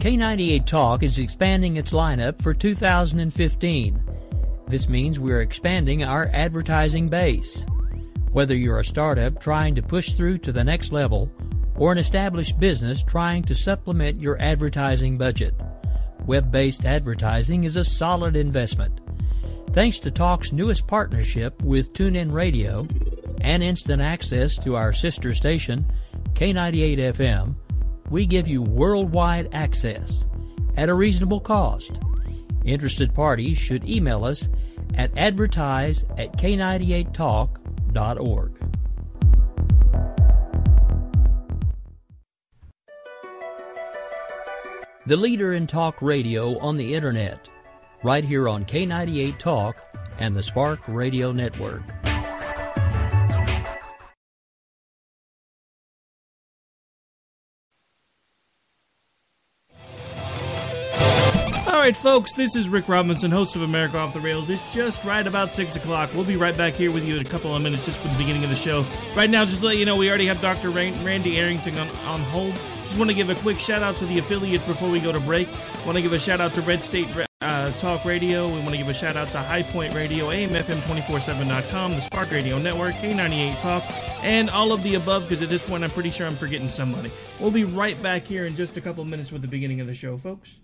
K98 Talk is expanding its lineup for 2015. This means we're expanding our advertising base. Whether you're a startup trying to push through to the next level or an established business trying to supplement your advertising budget, web-based advertising is a solid investment. Thanks to Talk's newest partnership with TuneIn Radio and instant access to our sister station, K98 FM, we give you worldwide access at a reasonable cost. Interested parties should email us at advertise@k98talk.org. The leader in talk radio on the Internet, right here on K98 Talk and the Spark Radio Network. All right, folks, this is Rick Robinson, host of America Off the Rails. It's just right about 6 o'clock. We'll be right back here with you in a couple of minutes just for the beginning of the show. Right now, just to let you know, we already have Dr. Randy Arrington on hold. Just want to give a quick shout-out to the affiliates before we go to break. Want to give a shout-out to Red State Talk Radio. We want to give a shout-out to High Point Radio, AMFM247.com, the Spark Radio Network, K98 Talk, and all of the above, because at this point I'm pretty sure I'm forgetting somebody. We'll be right back here in just a couple of minutes with the beginning of the show, folks.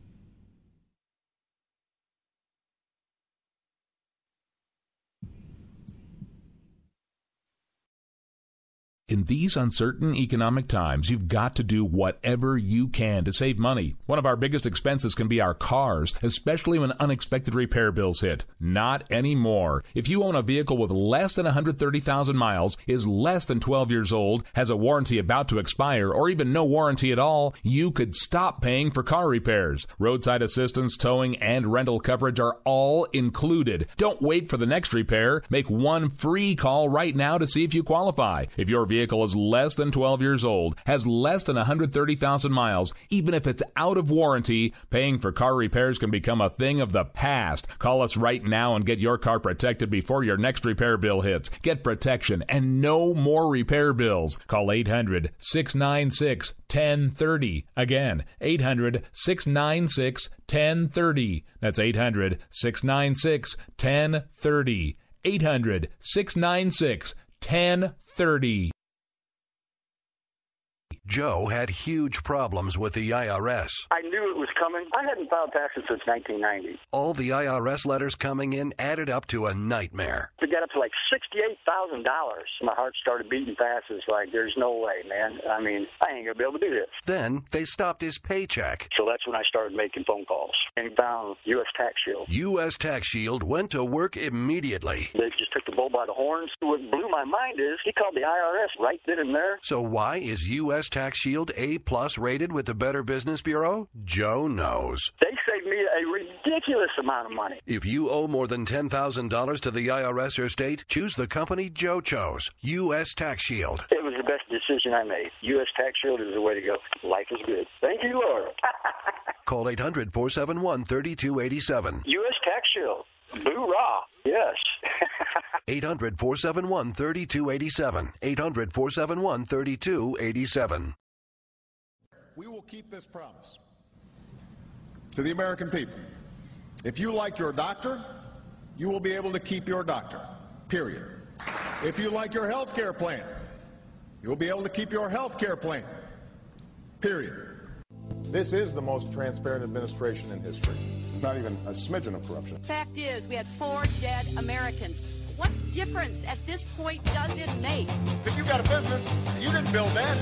In these uncertain economic times, you've got to do whatever you can to save money. One of our biggest expenses can be our cars, especially when unexpected repair bills hit. Not anymore. If you own a vehicle with less than 130,000 miles, is less than 12 years old, has a warranty about to expire, or even no warranty at all, you could stop paying for car repairs. Roadside assistance, towing, and rental coverage are all included. Don't wait for the next repair. Make one free call right now to see if you qualify. If your vehicle is less than 12 years old, has less than 130,000 miles, even if it's out of warranty, paying for car repairs can become a thing of the past. Call us right now and get your car protected before your next repair bill hits. Get protection and no more repair bills. Call 800-696-1030. Again, 800-696-1030. That's 800-696-1030. 800-696-1030. Joe had huge problems with the IRS. I knew it was coming. I hadn't filed taxes since 1990. All the IRS letters coming in added up to a nightmare. It got up to like $68,000. My heart started beating fast. It's like, there's no way, man. I mean, I ain't going to be able to do this. Then they stopped his paycheck. So that's when I started making phone calls and found U.S. Tax Shield. U.S. Tax Shield went to work immediately. They just took the bull by the horns. What blew my mind is he called the IRS right then and there. So why is U.S. Tax Shield A+ rated with the Better Business Bureau? Joe knows. They saved me a ridiculous amount of money. If you owe more than $10,000 to the IRS or state, choose the company Joe chose, U.S. Tax Shield. It was the best decision I made. U.S. Tax Shield is the way to go. Life is good. Thank you, Lord. Call 800-471-3287. U.S. Tax Shield. Boo-rah. Yes. 800-471-3287. 800-471-3287. We will keep this promise to the American people. If you like your doctor, you will be able to keep your doctor, period. If you like your health care plan, you will be able to keep your health care plan, period. This is the most transparent administration in history. Not even a smidgen of corruption. Fact is, we had 4 dead Americans. What difference at this point does it make? If you got a business, you didn't build that.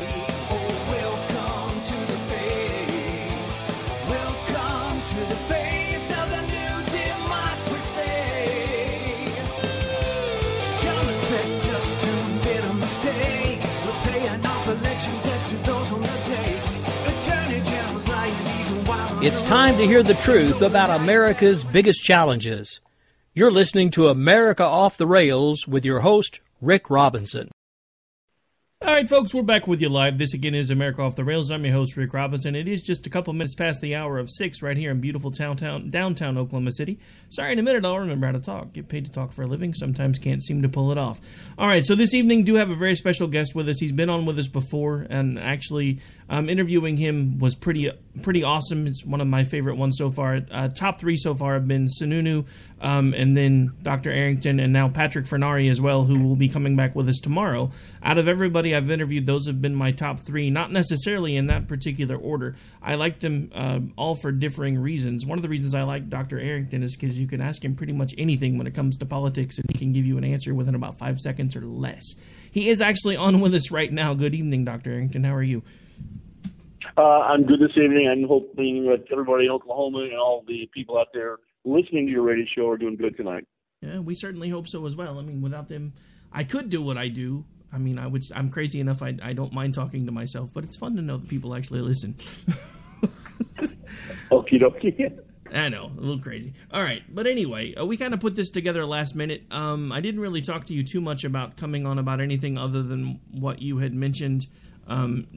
Oh, welcome to the face. Welcome to the face of the new democracy. Don't expect just to admit a mistake. We're paying off election debts to those on the take. Attorney General's lying even while It's time to hear the truth about America's biggest challenges. You're listening to America Off the Rails with your host, Rick Robinson. All right, folks, we're back with you live. This again is America Off the Rails. I'm your host, Rick Robinson. It is just a couple minutes past the hour of 6 right here in beautiful downtown Oklahoma City. Sorry, in a minute I'll remember how to talk. Get paid to talk for a living. Sometimes can't seem to pull it off. All right, so this evening do have a very special guest with us. He's been on with us before, and actually interviewing him was pretty awesome. It's one of my favorite ones so far. Top 3 so far have been Sununu, and then Dr. Arrington, and now Patrick Fernari as well, who will be coming back with us tomorrow. Out of everybody I've interviewed, those have been my top 3, not necessarily in that particular order. I like them all for differing reasons. One of the reasons I like Dr. Arrington is because you can ask him pretty much anything when it comes to politics, and he can give you an answer within about 5 seconds or less. He is actually on with us right now. Good evening, Dr. Arrington. How are you? I'm good this evening. I'm hoping that everybody in Oklahoma and all the people out there listening to your radio show are doing good tonight. Yeah, we certainly hope so as well. I mean, without them, I could do what I do. I mean, I'm crazy enough. I don't mind talking to myself, but it's fun to know that people actually listen. Okie dokie. I know, a little crazy. All right, but anyway, we kind of put this together last minute. I didn't really talk to you too much about coming on about anything other than what you had mentioned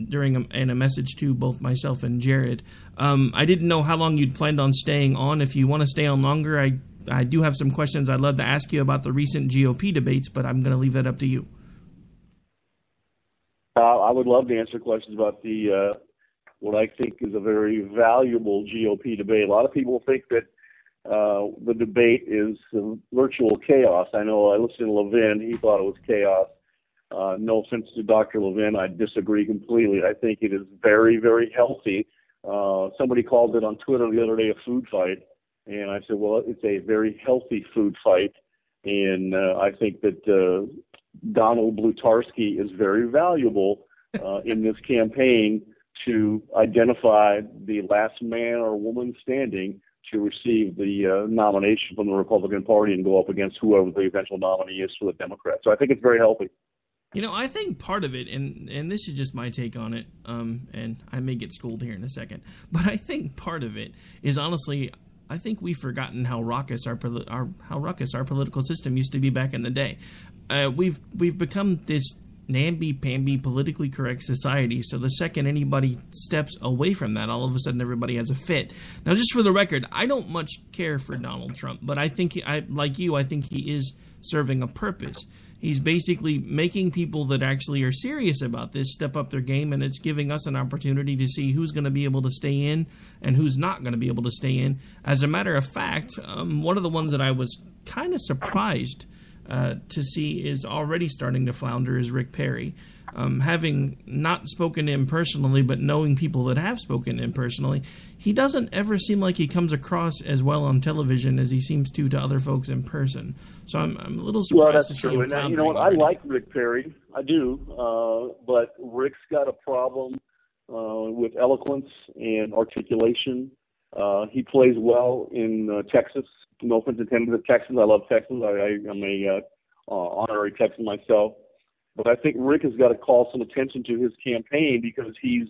during in a message to both myself and Jared. I didn't know how long you'd planned on staying on. If you want to stay on longer, I do have some questions I'd love to ask you about the recent GOP debates, but I'm going to leave that up to you. I would love to answer questions about the what I think is a very valuable GOP debate. A lot of people think that the debate is virtual chaos. I know I listened to Levin. He thought it was chaos. No offense to Dr. Levin, I disagree completely. I think it is very, very healthy. Somebody called it on Twitter the other day a food fight, and I said, well, it's a very healthy food fight, and I think that Donald Blutarski is very valuable in this campaign to identify the last man or woman standing to receive the nomination from the Republican Party and go up against whoever the eventual nominee is for the Democrats. So I think it's very healthy. You know, I think part of it, and this is just my take on it, and I may get schooled here in a second, but I think part of it is honestly, I think we've forgotten how raucous our political system used to be back in the day. We've become this namby-pamby, politically correct society, so the second anybody steps away from that, all of a sudden everybody has a fit. Now, just for the record, I don't much care for Donald Trump, but I think, like you, I think he is serving a purpose. He's basically making people that actually are serious about this step up their game, and it's giving us an opportunity to see who's going to be able to stay in and who's not going to be able to stay in. As a matter of fact, one of the ones that I was kind of surprised to see is already starting to flounder is Rick Perry. Having not spoken to him personally, but knowing people that have spoken to him personally, he doesn't ever seem like he comes across as well on television as he seems to other folks in person. So I'm a little surprised to see him floundering. You know what? I like Rick Perry. I do. But Rick's got a problem with eloquence and articulation. He plays well in Texas. No offense intended to Texans. I love Texans. I'm a honorary Texan myself. But I think Rick has got to call some attention to his campaign because he's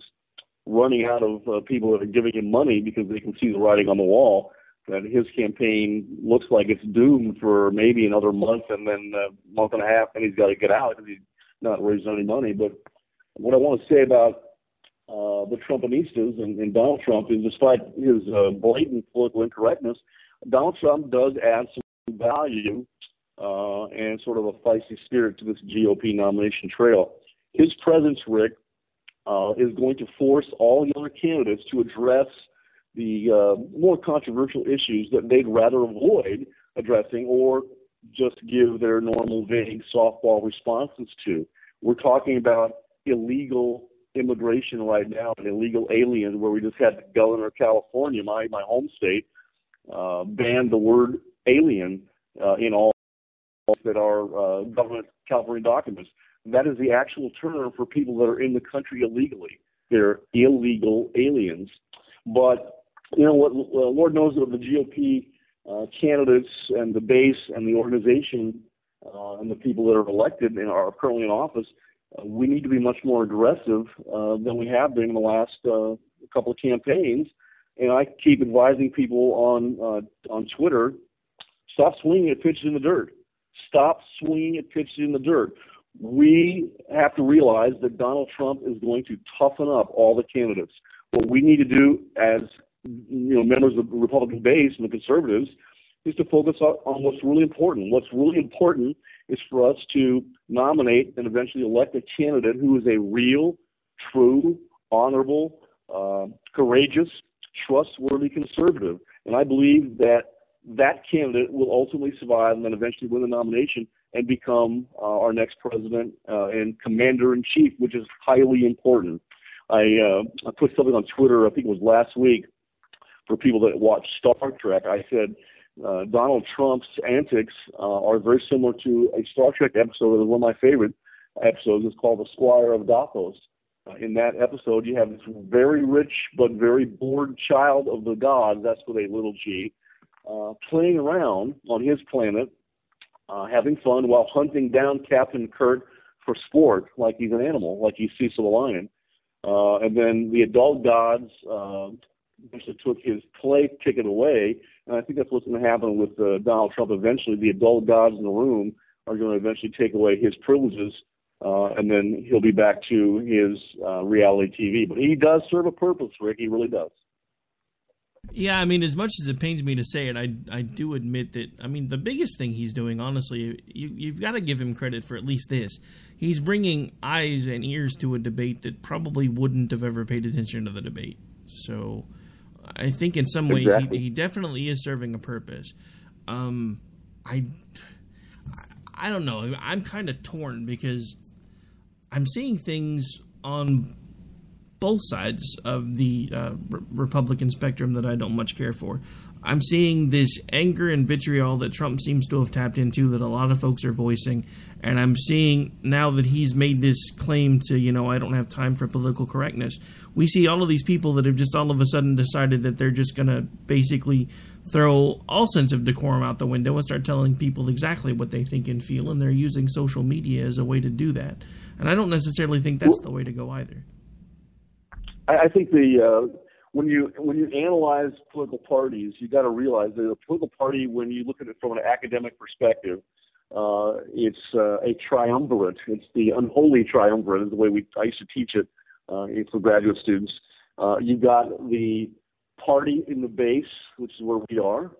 running out of people that are giving him money because they can see the writing on the wall that his campaign looks like it's doomed for maybe another month and then a month and a half, and he's got to get out because he's not raising any money. But what I want to say about the Trumpinistas and Donald Trump is despite his blatant political incorrectness, Donald Trump does add some value and sort of a feisty spirit to this GOP nomination trail. His presence, Rick, is going to force all the other candidates to address the more controversial issues that they'd rather avoid addressing or just give their normal vague softball responses to. We're talking about illegal immigration right now and illegal aliens, where we just had the governor of California, my home state, ban the word alien in all that are government California documents. That is the actual term for people that are in the country illegally. They're illegal aliens. But, you know what, Lord knows that the GOP candidates and the base and the organization and the people that are elected and are currently in office, we need to be much more aggressive than we have been in the last couple of campaigns. And I keep advising people on Twitter, stop swinging at pitches in the dirt. Stop swinging at pitches in the dirt. we have to realize that Donald Trump is going to toughen up all the candidates. What we need to do as members of the Republican base and the conservatives is to focus on what's really important. What's really important is for us to nominate and eventually elect a candidate who is a real, true, honorable, courageous, trustworthy conservative. And I believe that candidate will ultimately survive and then eventually win the nomination and become our next president and commander-in-chief, which is highly important. I put something on Twitter, I think it was last week, for people that watch Star Trek. I said Donald Trump's antics are very similar to a Star Trek episode that is one of my favorite episodes. It's called The Squire of Dathos. In that episode, you have this very rich but very bored child of the gods, that's with a little g, playing around on his planet, having fun while hunting down Captain Kirk for sport, like he's an animal, like he's Cecil the lion. And then the adult gods actually took his play ticket away, and I think that's what's going to happen with Donald Trump eventually. The adult gods in the room are going to eventually take away his privileges, and then he'll be back to his reality TV. But he does serve a purpose, Rick. He really does. Yeah, I mean, as much as it pains me to say it, I do admit that, I mean, the biggest thing he's doing, honestly, you've got to give him credit for at least this. He's bringing eyes and ears to a debate that probably wouldn't have ever paid attention to the debate. So I think in some ways he definitely is serving a purpose. I don't know. I'm kind of torn because I'm seeing things on both sides of the Republican spectrum that I don't much care for. I'm seeing this anger and vitriol that Trump seems to have tapped into that a lot of folks are voicing, and I'm seeing now that he's made this claim to, I don't have time for political correctness. We see all of these people that have just all of a sudden decided that they're just going to basically throw all sense of decorum out the window and start telling people exactly what they think and feel, and they're using social media as a way to do that. And I don't necessarily think that's the way to go either. I think when you analyze political parties, you got to realize that a political party, when you look at it from an academic perspective, it's a triumvirate. It's the unholy triumvirate, is the way I used to teach it for graduate students. You've got the party in the base, which is where we are.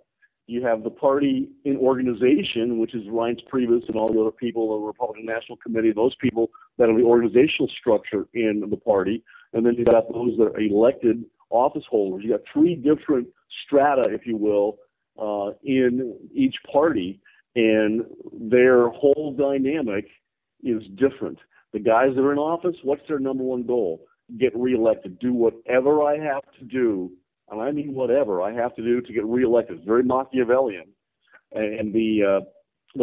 You have the party in organization, which is Reince Priebus and all the other people, the Republican National Committee, those people that are the organizational structure in the party. And then you've got those that are elected office holders. You got three different strata, if you will, in each party, and their whole dynamic is different. The guys that are in office, what's their number one goal? Get reelected. Do whatever I have to do, and I mean whatever I have to do to get reelected. It's very Machiavellian. And the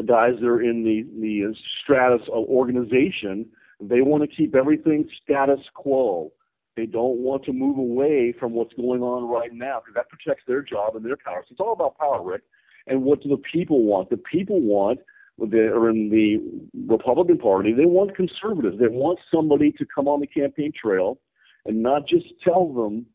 guys that are in the stratus of organization, they want to keep everything status quo. They don't want to move away from what's going on right now because that protects their job and their power. So it's all about power, Rick. And what do the people want? The people want, that are in the Republican Party, they want conservatives. They want somebody to come on the campaign trail and not just tell them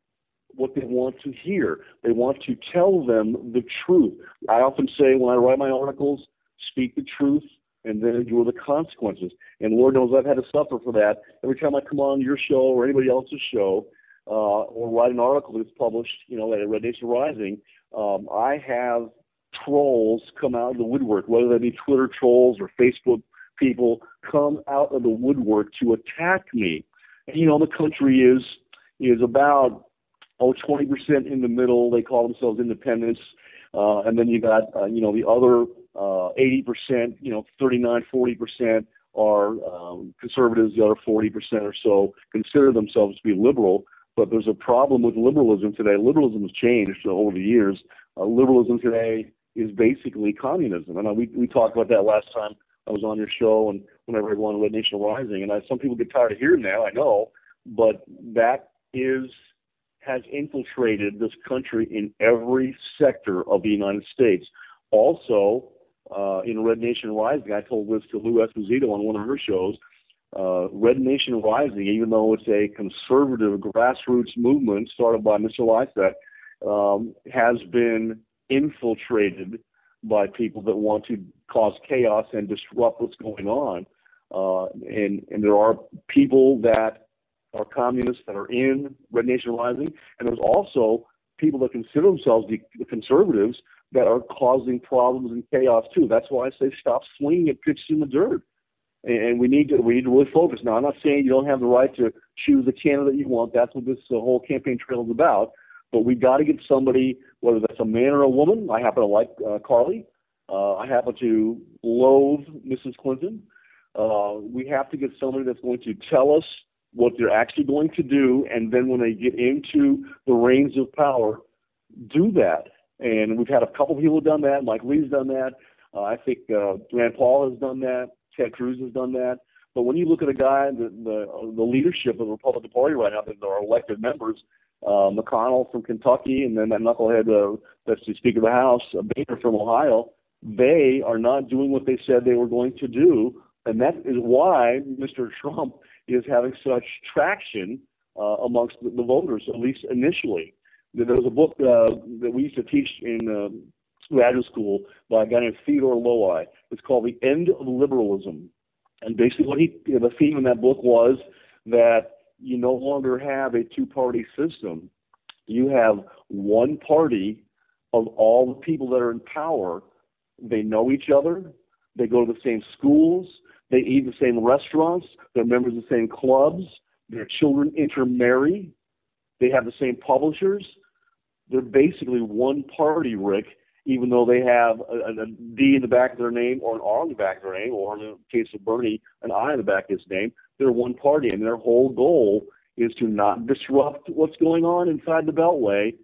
what they want to hear. They want to tell them the truth. I often say when I write my articles, speak the truth and then endure the consequences. And Lord knows I've had to suffer for that. Every time I come on your show or anybody else's show or write an article that's published, at Red Nation Rising, I have trolls come out of the woodwork, whether they be Twitter trolls or Facebook people come out of the woodwork to attack me. And, the country is about 20% in the middle. They call themselves independents. And then you got, the other 80%, 39, 40% are conservatives. The other 40% or so consider themselves to be liberal. But there's a problem with liberalism today. Liberalism has changed over the years. Liberalism today is basically communism. And we talked about that last time I was on your show and whenever I go on Red Nation Rising. And some people get tired of hearing that, I know. But that has infiltrated this country in every sector of the United States. Also, in Red Nation Rising, I told this to Lou Esposito on one of her shows, Red Nation Rising, even though it's a conservative grassroots movement started by Mr. Lysak, has been infiltrated by people that want to cause chaos and disrupt what's going on. and there are people that are communists that are in Red Nation Rising, and there's also people that consider themselves the conservatives that are causing problems and chaos too. That's why I say stop swinging at pitches in the dirt. And we need to really focus. Now, I'm not saying you don't have the right to choose the candidate you want. That's what this whole campaign trail is about. But we got to get somebody, whether that's a man or a woman. I happen to like Carly. I happen to loathe Mrs. Clinton. We have to get somebody that's going to tell us what they're actually going to do, and then when they get into the reins of power, do that. And we've had a couple of people who have done that. Mike Lee's done that. I think Rand Paul has done that. Ted Cruz has done that. But when you look at a guy, the leadership of the Republican Party right now, that are elected members, McConnell from Kentucky, and then that knucklehead that's the Speaker of the House, Boehner from Ohio, they are not doing what they said they were going to do. And that is why Mr. Trump is having such traction amongst the voters, at least initially. There was a book that we used to teach in graduate school by a guy named Theodore Lowi. It's called The End of Liberalism. And basically the theme in that book was that you no longer have a two-party system. You have one party of all the people that are in power. They know each other. They go to the same schools. They eat the same restaurants. They're members of the same clubs. Their children intermarry. They have the same publishers. They're basically one party, Rick, even though they have a D in the back of their name or an R in the back of their name, or in the case of Bernie, an I in the back of his name. They're one party, and their whole goal is to not disrupt what's going on inside the Beltway,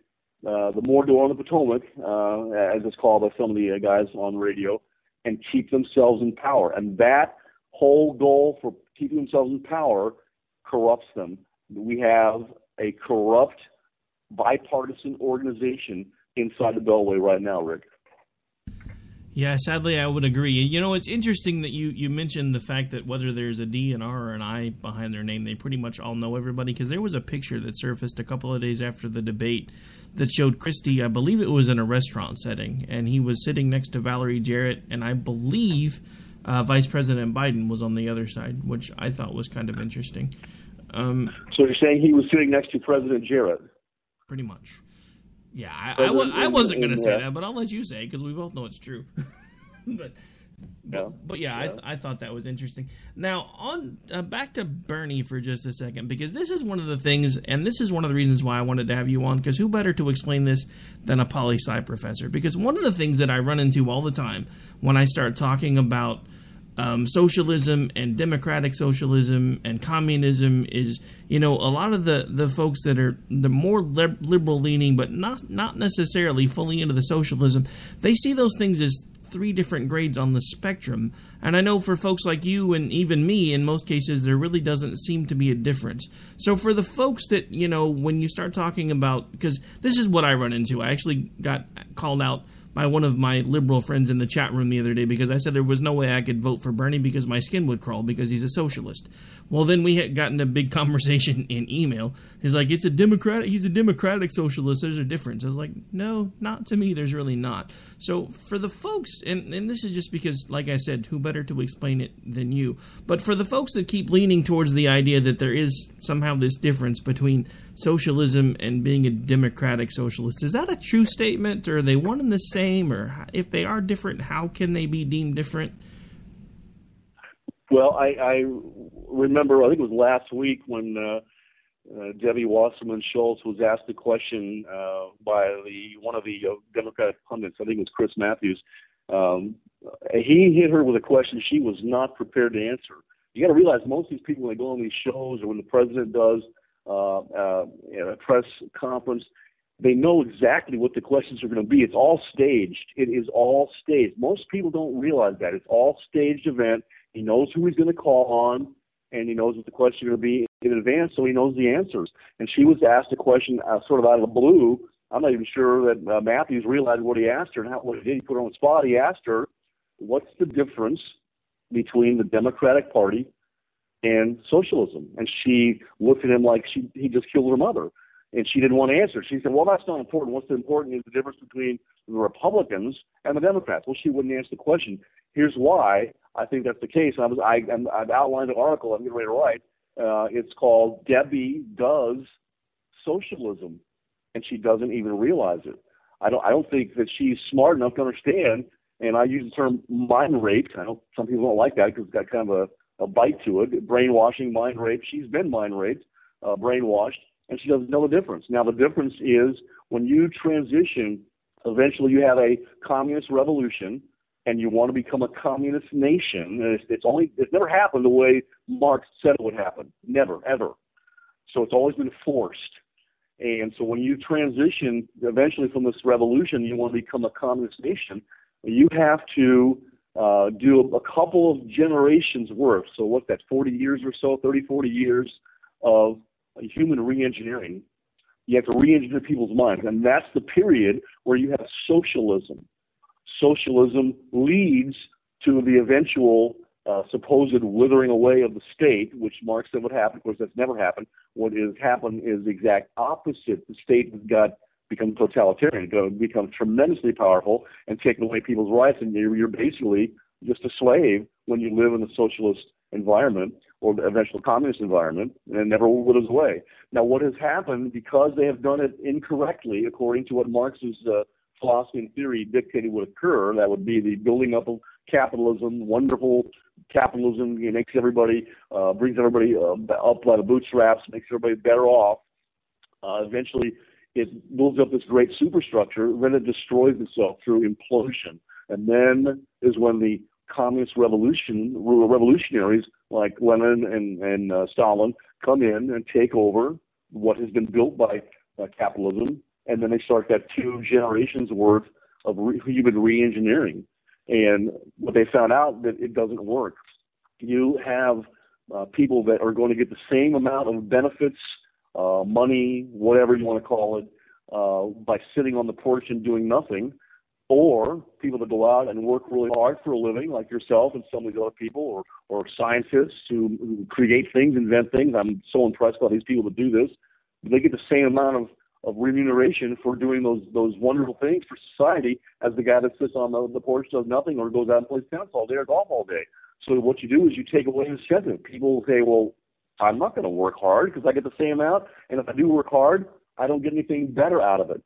the Mordor on the Potomac, as it's called by some of the guys on radio, and keep themselves in power. And that whole goal for keeping themselves in power corrupts them. We have a corrupt, bipartisan organization inside the Beltway right now, Rick. Yeah, sadly, I would agree. You know, it's interesting that you mentioned the fact that whether there's a D, an R, or an I behind their name, they pretty much all know everybody, because there was a picture that surfaced a couple of days after the debate that showed Christie, I believe it was in a restaurant setting, and he was sitting next to Valerie Jarrett, and I believe Vice President Biden was on the other side, which I thought was kind of interesting. So you're saying he was sitting next to President Jarrett? Pretty much. Yeah, I wasn't going to say that, but I'll let you say it because we both know it's true. But yeah. I thought that was interesting. Now, on back to Bernie for just a second, because this is one of the things, and this is one of the reasons why I wanted to have you on, because who better to explain this than a poli-sci professor? Because one of the things that I run into all the time when I start talking about socialism and democratic socialism and communism is, you know, a lot of the folks that are the more liberal leaning, but not necessarily fully into the socialism, they see those things as three different grades on the spectrum. And I know for folks like you and even me, in most cases, there really doesn't seem to be a difference. So for the folks that, you know, when you start talking about, because this is what I run into, I actually got called out by one of my liberal friends in the chat room the other day because I said there was no way I could vote for Bernie because my skin would crawl because he's a socialist. Well, then we had gotten a big conversation in email. He's like, he's a democratic socialist. There's a difference. I was like, no, not to me. There's really not. So for the folks, and this is just because, like I said, who better to explain it than you? But for the folks that keep leaning towards the idea that there is somehow this difference between socialism and being a democratic socialist, is that a true statement, or are they one and the same, or if they are different, how can they be deemed different? Well, I remember, I think it was last week when Debbie Wasserman Schultz was asked a question by one of the Democratic pundits, I think it was Chris Matthews. He hit her with a question she was not prepared to answer. You got to realize most of these people, when they go on these shows or when the president does a press conference, they know exactly what the questions are going to be. It's all staged. It is all staged. Most people don't realize that. It's all staged event. He knows who he's going to call on, and he knows what the questions are going to be in advance, so he knows the answers. And she was asked a question sort of out of the blue. I'm not even sure that Matthews realized what he asked her and what he did. He put her on the spot. He asked her, what's the difference between the Democratic Party and socialism? And she looked at him like he just killed her mother. And she didn't want to answer. She said, well, that's not important. What's important is the difference between the Republicans and the Democrats. Well, she wouldn't answer the question. Here's why I think that's the case. I've outlined an article I'm getting ready to write. It's called Debbie Does Socialism, and she doesn't even realize it. I don't think that she's smart enough to understand, and I use the term mind raped. I know some people don't like that because it's got kind of a bite to it. Brainwashing, mind rape. She's been mind raped, brainwashed, and she doesn't know the difference. Now, the difference is when you transition, eventually you have a communist revolution, and you want to become a communist nation. It's never happened the way Marx said it would happen. Never, ever. So it's always been forced. And so when you transition eventually from this revolution, you want to become a communist nation, you have to do a couple of generations worth. So what's that, 40 years or so, 30, 40 years of human re-engineering. You have to re-engineer people's minds. And that's the period where you have socialism. Socialism leads to the eventual supposed withering away of the state, which Marx said would happen. Of course, that's never happened. What has happened is the exact opposite. The state has become totalitarian, become tremendously powerful and taken away people's rights, and you're basically just a slave when you live in a socialist environment or the eventual communist environment, and it never withers away. Now, what has happened, because they have done it incorrectly, according to what Marx's philosophy and theory dictated would occur, that would be the building up of capitalism, wonderful capitalism, makes everybody, brings everybody up by the bootstraps, makes everybody better off. Eventually, it builds up this great superstructure, then it destroys itself through implosion. And then is when the communist revolutionaries like Lenin and Stalin come in and take over what has been built by capitalism, and then they start that 2 generations worth of human re-engineering. And what they found out that it doesn't work. You have people that are going to get the same amount of benefits, money, whatever you want to call it, by sitting on the porch and doing nothing, or people that go out and work really hard for a living, like yourself and some of these other people, or scientists who create things, invent things. I'm so impressed by these people that do this. They get the same amount of remuneration for doing those wonderful things for society as the guy that sits on the porch, does nothing, or goes out and plays tennis all day or golf all day. So what you do is you take away incentive. People say, well, I'm not going to work hard because I get the same amount, and if I do work hard, I don't get anything better out of it.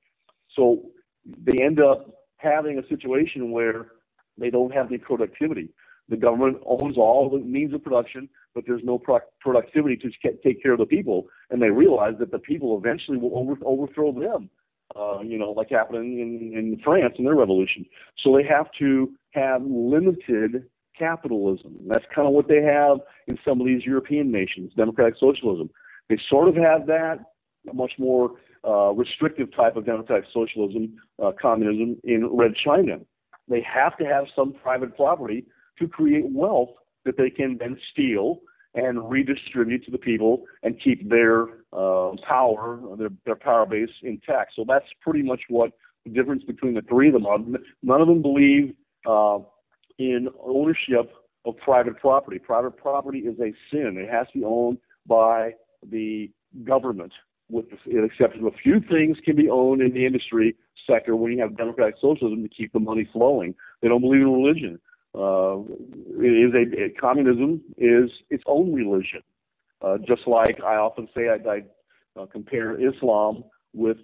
So they end up having a situation where they don't have any productivity. The government owns all the means of production, but there's no productivity to take care of the people, and they realize that the people eventually will overthrow them, like happened in France in their revolution. So they have to have limited capitalism. That's kind of what they have in some of these European nations, democratic socialism. They sort of have that, a much more restrictive type of democratic socialism, communism in Red China. They have to have some private property to create wealth that they can then steal and redistribute to the people and keep their power, their power base intact. So that's pretty much what the difference between the three of them are. None of them believe in ownership of private property. Private property is a sin. It has to be owned by the government, with the exception of a few things can be owned in the industry sector when you have democratic socialism to keep the money flowing. They don't believe in religion. Communism is its own religion. Just like I often say, I compare Islam with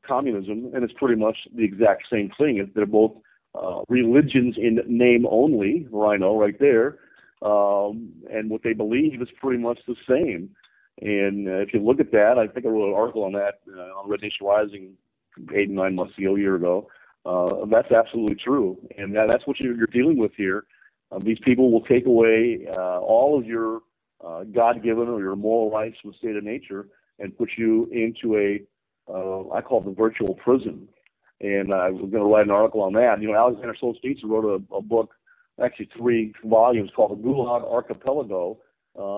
communism, and it's pretty much the exact same thing. They're both religions in name only, Rhino, right there, and what they believe is pretty much the same. And if you look at that, I think I wrote an article on that on Red Nation Rising 8 or 9 months ago, a year ago. That's absolutely true, and that's what you're dealing with here. These people will take away all of your God-given or your moral rights from the state of nature and put you into I call it the virtual prison. And I was going to write an article on that. Alexander Solzhenitsyn wrote a book, actually 3 volumes, called The Gulag Archipelago,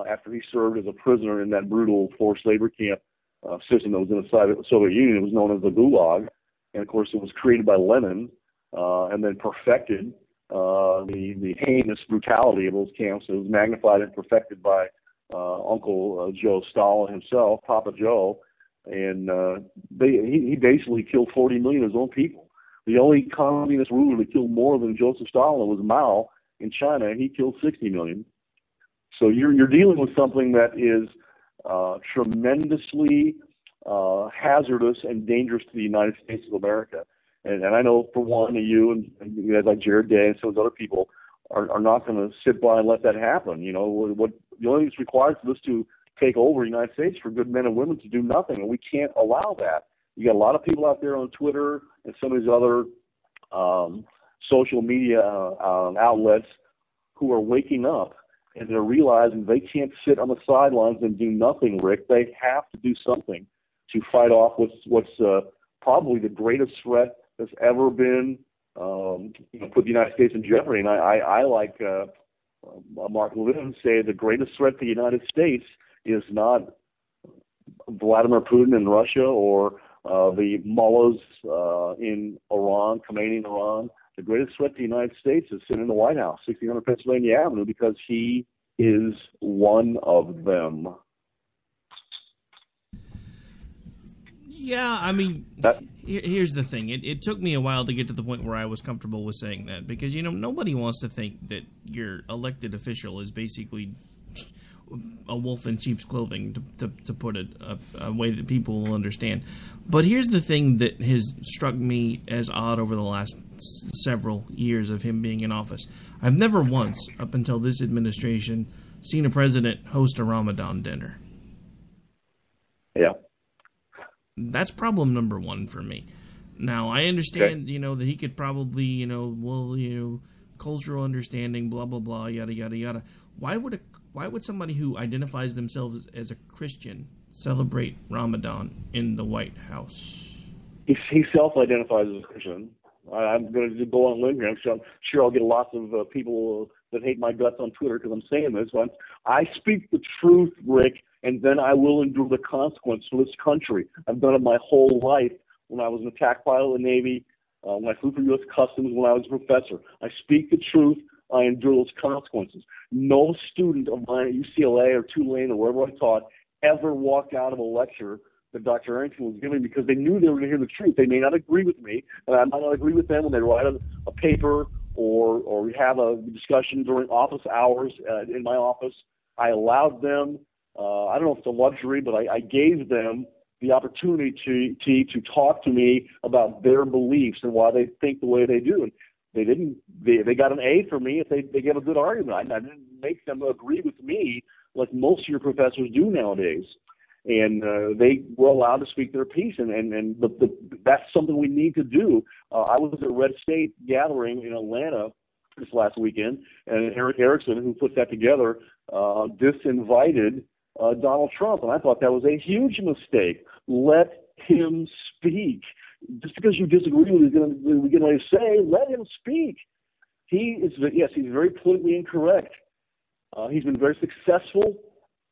after he served as a prisoner in that brutal forced labor camp system that was in the Soviet Union. It was known as the Gulag. And, of course, it was created by Lenin and then perfected, the heinous brutality of those camps. It was magnified and perfected by Uncle Joe Stalin himself, Papa Joe. And he basically killed 40 million of his own people. The only communist ruler that killed more than Joseph Stalin was Mao in China. He killed 60 million. So you're dealing with something that is tremendously hazardous and dangerous to the United States of America. And I know, for one, you and guys like Jared Day and some of those other people are not going to sit by and let that happen. You know, what the only thing that's required for this to take over the United States for good men and women to do nothing, and we can't allow that. You got a lot of people out there on Twitter and some of these other social media outlets who are waking up, and they're realizing they can't sit on the sidelines and do nothing, Rick. They have to do something to fight off what's probably the greatest threat that's ever been put the United States in jeopardy. And I like Mark Levin say the greatest threat to the United States is not Vladimir Putin in Russia or the mullahs in Iran, Khomeini in Iran. The greatest threat to the United States is sitting in the White House, 1600 Pennsylvania Avenue, because he is one of them. Yeah, I mean, here's the thing. It took me a while to get to the point where I was comfortable with saying that, because, nobody wants to think that your elected official is basically a wolf in sheep's clothing, to put it a way that people will understand. But here's the thing that has struck me as odd over the last several years of him being in office. I've never once, up until this administration, seen a president host a Ramadan dinner. Yeah. That's problem number one for me. Now, I understand, that he could probably, cultural understanding, blah, blah, blah, yada, yada, yada. Why would somebody who identifies themselves as a Christian celebrate Ramadan in the White House? He self-identifies as a Christian. I'm going to go on a limb here. I'm sure I'll get lots of people that hate my guts on Twitter because I'm saying this. But I speak the truth, Rick, and then I will endure the consequence for this country. I've done it my whole life. When I was an attack pilot in the Navy, when I flew for U.S. Customs, when I was a professor. I speak the truth. I endure those consequences. No student of mine at UCLA or Tulane or wherever I taught ever walked out of a lecture that Dr. Arrington was giving because they knew they were going to hear the truth. They may not agree with me, and I might not agree with them when they write a paper or we have a discussion during office hours in my office. I allowed them, I don't know if it's a luxury, but I gave them the opportunity to talk to me about their beliefs and why they think the way they do. And they got an A for me if they gave a good argument. I didn't make them agree with me like most of your professors do nowadays. And they were allowed to speak their piece, and that's something we need to do. I was at Red State Gathering in Atlanta this last weekend, and Eric Erickson, who put that together, disinvited Donald Trump, and I thought that was a huge mistake. Let him speak. Just because you disagree with what he's going to say, let him speak. He's very politically incorrect. He's been very successful,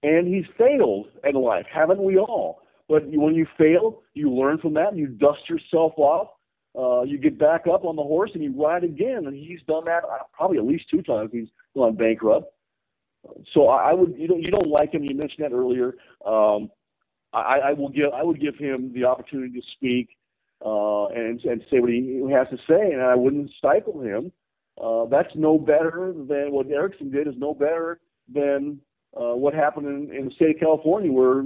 and he's failed in life, haven't we all? But when you fail, you learn from that, and you dust yourself off. You get back up on the horse, and you ride again. And he's done that probably at least 2 times. He's gone bankrupt. So I would, you don't like him. You mentioned that earlier. I would give him the opportunity to speak and say what he has to say, and I wouldn't stifle him. That's no better than what Erickson did. Is no better than what happened in the state of California, where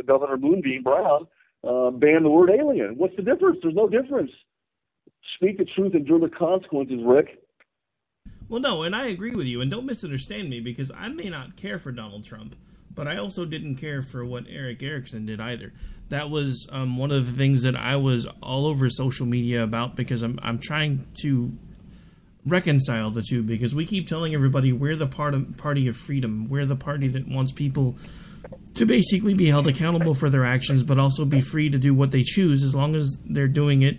Governor Moonbeam Brown banned the word alien. What's the difference? There's no difference. Speak the truth and endure the consequences, Rick. Well, no, and I agree with you, and don't misunderstand me, because I may not care for Donald Trump, but I also didn't care for what Eric Erickson did either. That was one of the things that I was all over social media about, because I'm trying to reconcile the two, because we keep telling everybody we're the party of freedom. We're the party that wants people to basically be held accountable for their actions, but also be free to do what they choose as long as they're doing it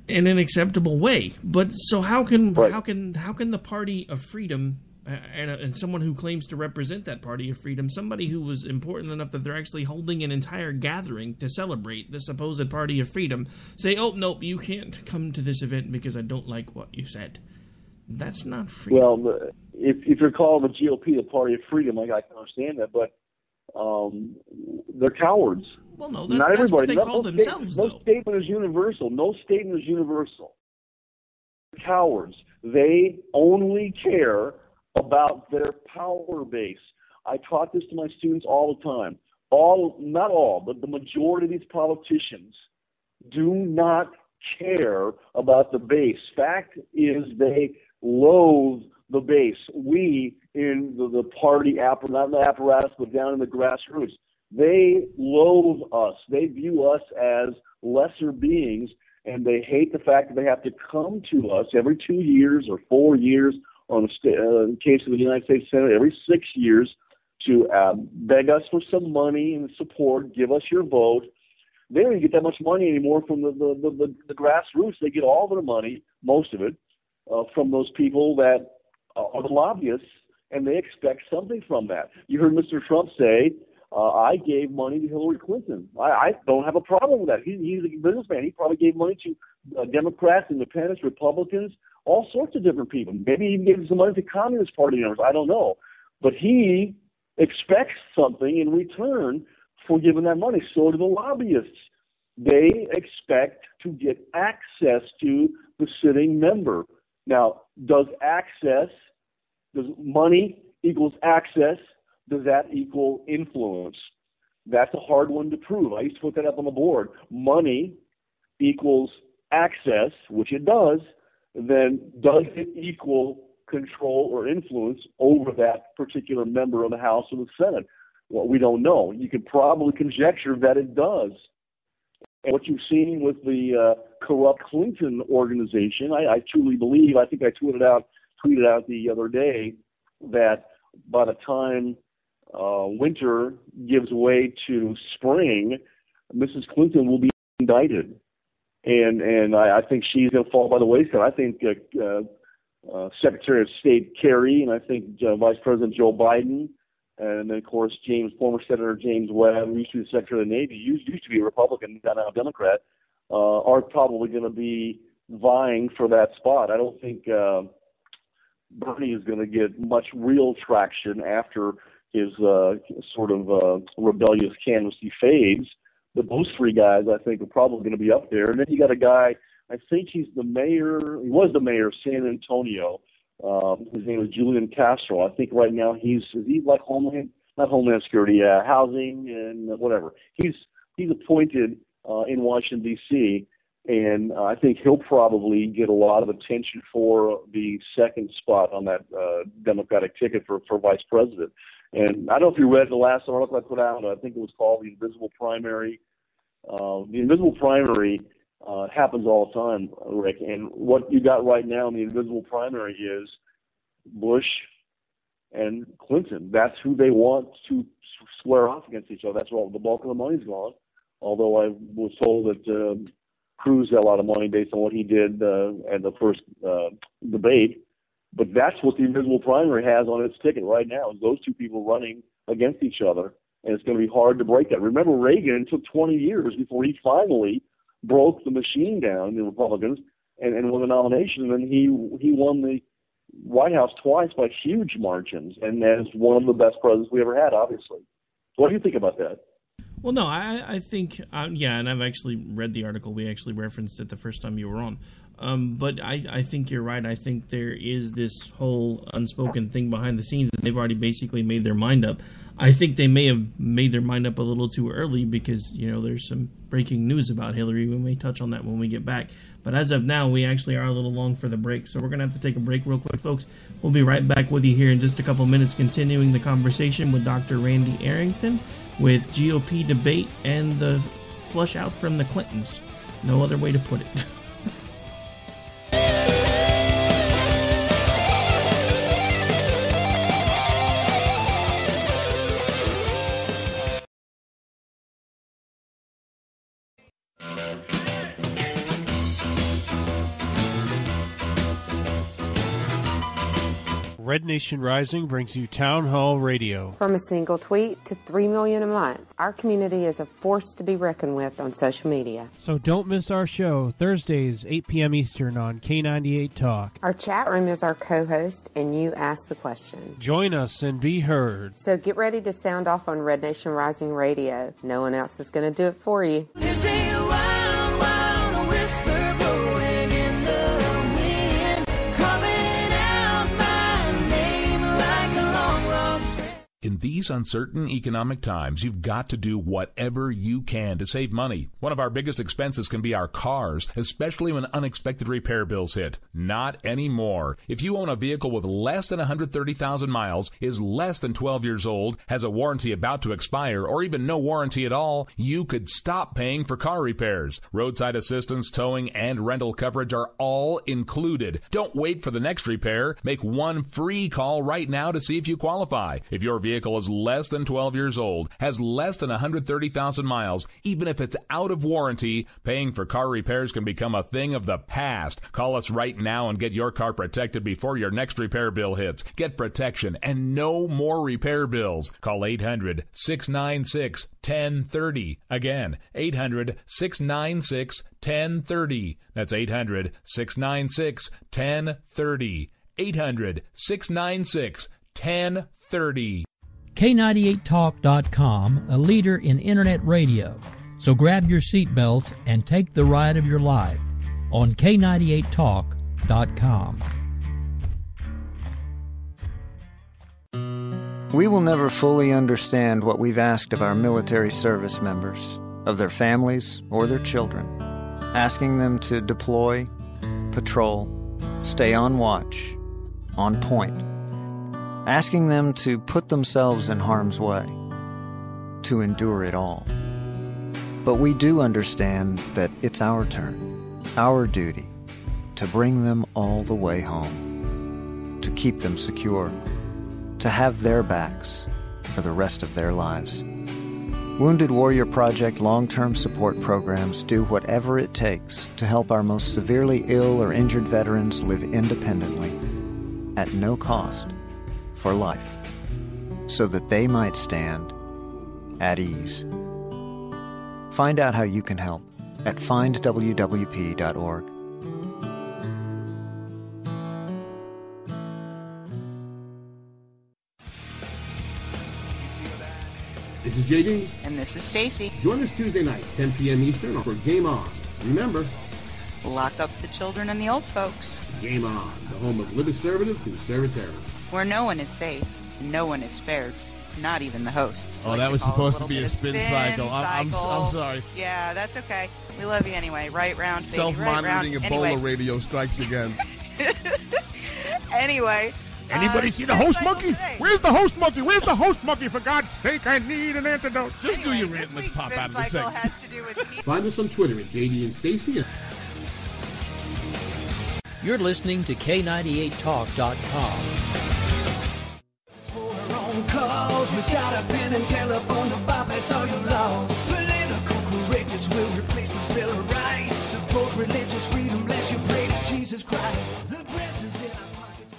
in an acceptable way. But so how can the party of freedom and someone who claims to represent that party of freedom, somebody who was important enough that they're actually holding an entire gathering to celebrate the supposed party of freedom, say, oh, nope, you can't come to this event because I don't like what you said? That's not freedom. Well, if you're calling the GOP the party of freedom, I can understand that, but they're cowards. Well, no, Not that's what everybody. they call themselves, no though. statement is universal. No statement is universal. Cowards. They only care about their power base. I taught this to my students all the time. Not all, but the majority of these politicians do not care about the base. Fact is, they loathe the base. We in the party apparatus, not in the apparatus, but down in the grassroots, they loathe us. They view us as lesser beings, and they hate the fact that they have to come to us every 2 years or 4 years, or in the case of the United States Senate, every 6 years, to beg us for some money and support, give us your vote. They don't even get that much money anymore from the grassroots. They get all of their money, most of it, from those people that are the lobbyists, and they expect something from that. You heard Mr. Trump say, I gave money to Hillary Clinton. I don't have a problem with that. He's a businessman. He probably gave money to Democrats, Independents, Republicans, all sorts of different people. Maybe he even gave some money to Communist Party members. I don't know. But he expects something in return for giving that money. So do the lobbyists. They expect to get access to the sitting member. Now, does money equals access? Does that equal influence? That's a hard one to prove. I used to put that up on the board. Money equals access, which it does. Then does it equal control or influence over that particular member of the House or the Senate? Well, we don't know. You could probably conjecture that it does. And what you've seen with the corrupt Clinton organization, I truly believe, I think I tweeted out the other day, that by the time winter gives way to spring, Mrs. Clinton will be indicted. And I think she's going to fall by the wayside. I think Secretary of State Kerry, and I think Vice President Joe Biden, and then, of course, former Senator James Webb, who used to be the Secretary of the Navy, used to be a Republican, now a Democrat, are probably going to be vying for that spot. I don't think Bernie is going to get much real traction after his sort of rebellious candidacy fades. But those three guys, I think, are probably going to be up there. And then you got a guy, I think he was the mayor of San Antonio. His name is Julian Castro. I think right now he's like not Homeland Security, housing and whatever. He's appointed in Washington, D.C., and I think he'll probably get a lot of attention for the second spot on that Democratic ticket for vice president. And I don't know if you read the last article I put out. I think it was called The Invisible Primary. The Invisible Primary happens all the time, Rick. And what you got right now in the invisible primary is Bush and Clinton. That's who they want to square off against each other. That's where the bulk of the money's gone. Although I was told that Cruz had a lot of money based on what he did at the first debate. But that's what the invisible primary has on its ticket right now, is those two people running against each other. And it's going to be hard to break that. Remember, Reagan took 20 years before he finally broke the machine down, the Republicans, and won the nomination. And then he won the White House twice by huge margins, and as one of the best presidents we ever had, obviously. What do you think about that? Well, no, I think, yeah, and I've actually read the article. We actually referenced it the first time you were on. But I think you're right. I think there is this whole unspoken thing behind the scenes that they've already basically made their mind up. I think they may have made their mind up a little too early because, there's some breaking news about Hillary. We may touch on that when we get back. But as of now, we actually are a little long for the break, so we're going to have to take a break real quick, folks. We'll be right back with you here in just a couple minutes, continuing the conversation with Dr. Randy Arrington with GOP debate and the flush out from the Clintons. No other way to put it. Red Nation Rising brings you Town Hall Radio. From a single tweet to 3 million a month, our community is a force to be reckoned with on social media. So don't miss our show, Thursdays, 8 p.m. Eastern on K98 Talk. Our chat room is our co-host, and you ask the question. Join us and be heard. So get ready to sound off on Red Nation Rising Radio. No one else is going to do it for you. In these uncertain economic times, you've got to do whatever you can to save money. One of our biggest expenses can be our cars, especially when unexpected repair bills hit. Not anymore. If you own a vehicle with less than 130,000 miles, is less than 12 years old, has a warranty about to expire, or even no warranty at all, you could stop paying for car repairs. Roadside assistance, towing, and rental coverage are all included. Don't wait for the next repair. Make one free call right now to see if you qualify. If your vehicle is less than 12 years old, has less than 130,000 miles, even if it's out of warranty, paying for car repairs can become a thing of the past. Call us right now and get your car protected before your next repair bill hits. Get protection and no more repair bills. Call 800-696-1030. Again, 800-696-1030. That's 800-696-1030. 800-696-1030. K98Talk.com, a leader in Internet radio. So grab your seatbelts and take the ride of your life on K98Talk.com. We will never fully understand what we've asked of our military service members, of their families or their children, asking them to deploy, patrol, stay on watch, on point, asking them to put themselves in harm's way, to endure it all. But we do understand that it's our turn, our duty, to bring them all the way home, to keep them secure, to have their backs for the rest of their lives. Wounded Warrior Project long-term support programs do whatever it takes to help our most severely ill or injured veterans live independently, at no cost, for life, so that they might stand at ease. Find out how you can help at findwwp.org. This is JD. And this is Stacy. Join us Tuesday nights, 10 p.m. Eastern for Game On. Remember, lock up the children and the old folks. Game On, the home of liberty-conservative conservatism. Where no one is safe and no one is spared, not even the hosts. Oh, that was supposed to be a spin cycle. I'm sorry. Yeah, that's okay. We love you anyway. Right round, baby. Self-monitoring right Ebola radio strikes again. Anyway. Anybody see the host monkey? Where's the host monkey? Where's the host monkey? For God's sake, I need an antidote. Just do your rant and let's pop out of the segment. Find us on Twitter at JD and Stacy. You're listening to K98Talk.com. Calls. We got a pen and telephone to bypass all your laws. Political courageous will replace the Bill of Rights. Support religious freedom, bless you, pray to Jesus Christ. The press is in our pockets.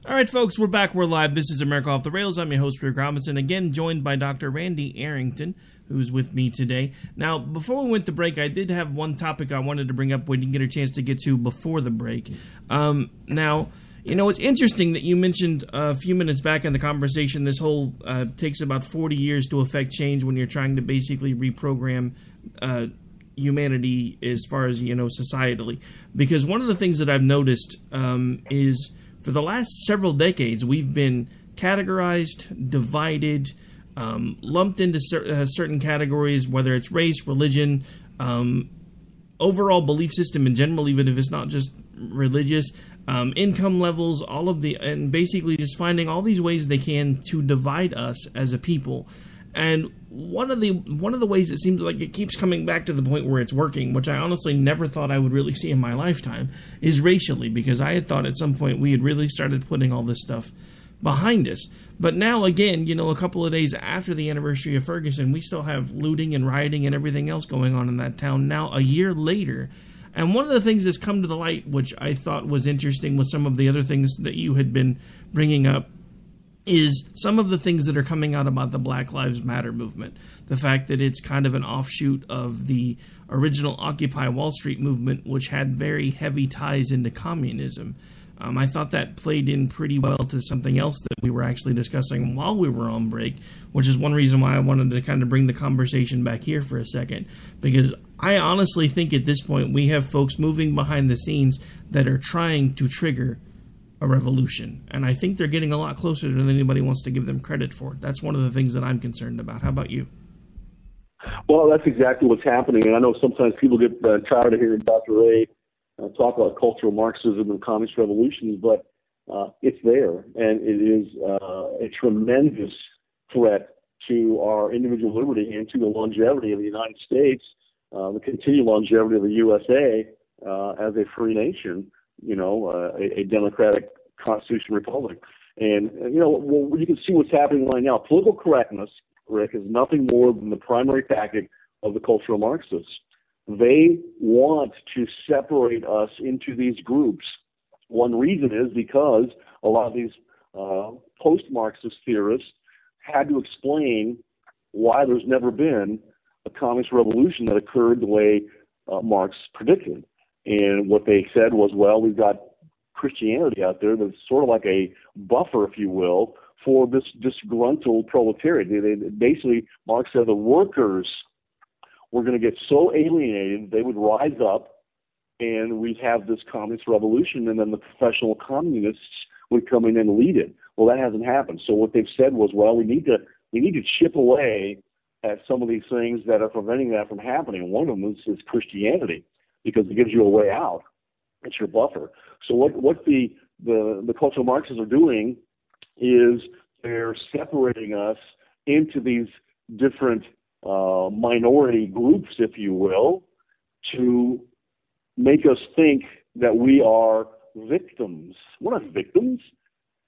All right, folks, we're back. We're live. This is America Off the Rails. I'm your host, Rick Robinson, again joined by Dr. Randy Arrington, who's with me today. Now, before we went to break, I did have one topic I wanted to bring up we didn't get a chance to get to before the break. Now, you know, it's interesting that you mentioned a few minutes back in the conversation this whole takes about 40 years to affect change when you're trying to basically reprogram humanity as far as, you know, societally. Because one of the things that I've noticed is for the last several decades, we've been categorized, divided, lumped into certain categories, whether it's race, religion, overall belief system in general, even if it's not just religious, income levels, all of the, and basically just finding all these ways they can to divide us as a people. And one of the ways it seems like it keeps coming back to the point where it's working, which I honestly never thought I would really see in my lifetime, is racially, because I had thought at some point we had really started putting all this stuff behind us. But now, again, you know, a couple of days after the anniversary of Ferguson, we still have looting and rioting and everything else going on in that town now, a year later. And one of the things that's come to the light, which I thought was interesting with some of the other things that you had been bringing up, is some of the things that are coming out about the Black Lives Matter movement. The fact that it's kind of an offshoot of the original Occupy Wall Street movement, which had very heavy ties into communism. I thought that played in pretty well to something else that we were actually discussing while we were on break, which is one reason why I wanted to kind of bring the conversation back here for a second. Because I honestly think at this point we have folks moving behind the scenes that are trying to trigger a revolution. And I think they're getting a lot closer than anybody wants to give them credit for. That's one of the things that I'm concerned about. How about you? Well, that's exactly what's happening. And I know sometimes people get tired of hearing Dr. Ray talk about cultural Marxism and communist revolutions, but it's there. And it is a tremendous threat to our individual liberty and to the longevity of the United States, the continued longevity of the USA as a free nation, a democratic constitution republic. And, well, you can see what's happening right now. Political correctness, Rick, is nothing more than the primary tactic of the cultural Marxists. They want to separate us into these groups. One reason is because a lot of these post-Marxist theorists had to explain why there's never been a communist revolution that occurred the way Marx predicted. And what they said was, well, we've got Christianity out there that's sort of like a buffer, if you will, for this disgruntled proletariat. Basically, Marx said the workers were going to get so alienated they would rise up and we'd have this communist revolution, and then the professional communists would come in and lead it. Well, that hasn't happened. So what they've said was, well, we need to chip away at some of these things that are preventing that from happening. One of them is Christianity, because it gives you a way out. It's your buffer. So what the cultural Marxists are doing is they're separating us into these different minority groups, if you will, to make us think that we are victims. We're not victims.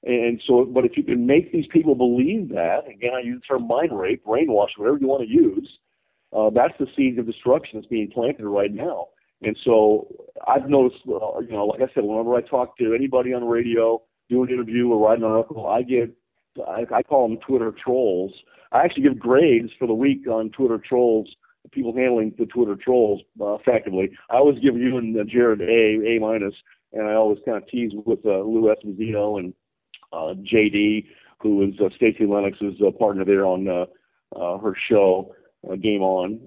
And so, but if you can make these people believe that, again, I use the term mind rape, brainwash, whatever you want to use, that's the seeds of destruction that's being planted right now. And so I've noticed, like I said, whenever I talk to anybody on the radio, do an interview or write an article, I call them Twitter trolls. I actually give grades for the week on Twitter trolls, people handling the Twitter trolls effectively. I always give you and Jared A minus, and I always kind of tease with Lou Esposito and JD, who is Stacey Lennox's partner there on her show, Game On.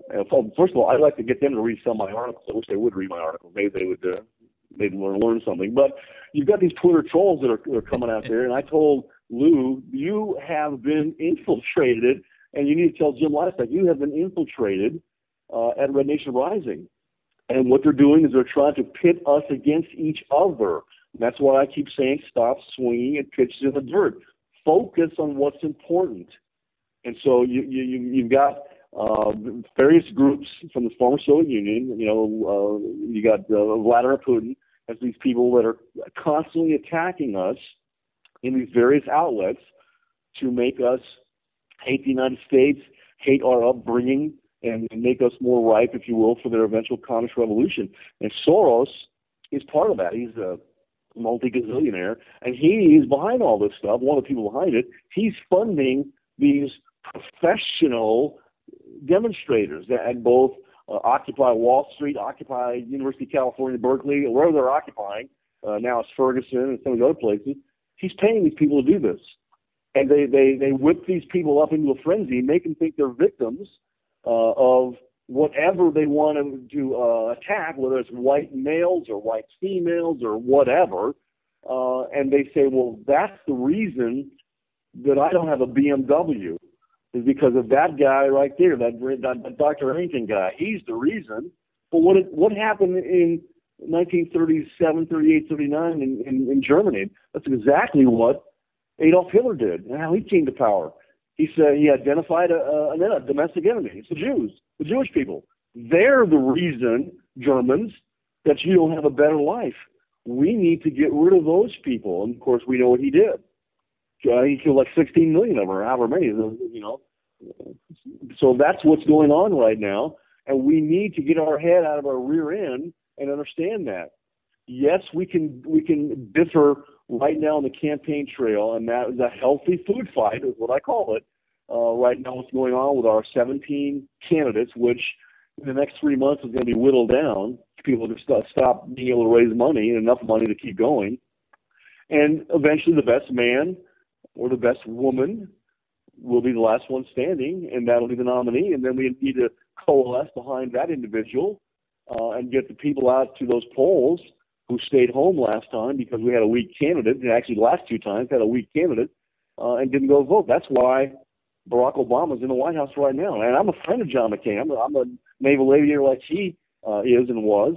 First of all, I'd like to get them to read some of my articles. I wish they would read my articles. Maybe they would they'd learn something. But you've got these Twitter trolls that are coming out there, and I told Lou, you have been infiltrated, and you need to tell Jim Livestock, you have been infiltrated at Red Nation Rising. And what they're doing is they're trying to pit us against each other. And that's why I keep saying stop swinging at pitches in the dirt. Focus on what's important. And so you've got various groups from the former Soviet Union. You got Vladimir Putin as these people that are constantly attacking us in these various outlets to make us hate the United States, hate our upbringing, and make us more ripe, if you will, for their eventual communist revolution. And Soros is part of that. He's a multi-gazillionaire, and he's behind all this stuff, one of the people behind it. He's funding these professional demonstrators at both Occupy Wall Street, Occupy University of California, Berkeley, wherever they're occupying. Now it's Ferguson and some of the other places. He's paying these people to do this. And they whip these people up into a frenzy, make them think they're victims of whatever they want to attack, whether it's white males or white females or whatever. And they say, well, that's the reason that I don't have a BMW, is because of that guy right there, that Dr. Harrington guy. He's the reason. But what happened in 1937, 38, 39 in Germany? That's exactly what Adolf Hitler did and how he came to power. He said he identified a domestic enemy. It's the Jews, the Jewish people. They're the reason, Germans, that you don't have a better life. We need to get rid of those people. And, of course, we know what he did. He killed like 16 million of them, or however many, So that's what's going on right now. And we need to get our head out of our rear end and understand that. Yes, we can differ right now on the campaign trail, and that is a healthy food fight, is what I call it. Right now, what's going on with our 17 candidates, which in the next 3 months is going to be whittled down. People to stop being able to raise money and enough money to keep going. And eventually the best man or the best woman will be the last one standing, and that'll be the nominee. And then we need to coalesce behind that individual and get the people out to those polls who stayed home last time because we had a weak candidate, and actually the last 2 times had a weak candidate, and didn't go vote. That's why Barack Obama's in the White House right now. And I'm a friend of John McCain. I'm a naval aviator like he is and was.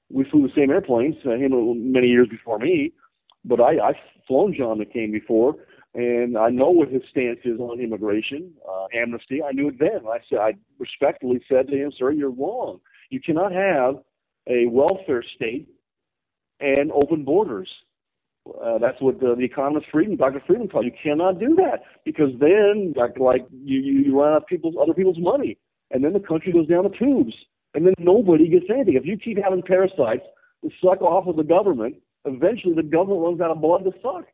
We flew the same airplanes, him many years before me, but I've flown John McCain before, and I know what his stance is on immigration, amnesty. I knew it then. I respectfully said to him, sir, you're wrong. You cannot have a welfare state and open borders. That's what the economist Dr. Friedman called. You cannot do that because then, like you run out of other people's money, and then the country goes down the tubes, and then nobody gets anything. If you keep having parasites that suck off of the government, eventually the government runs out of blood to suck,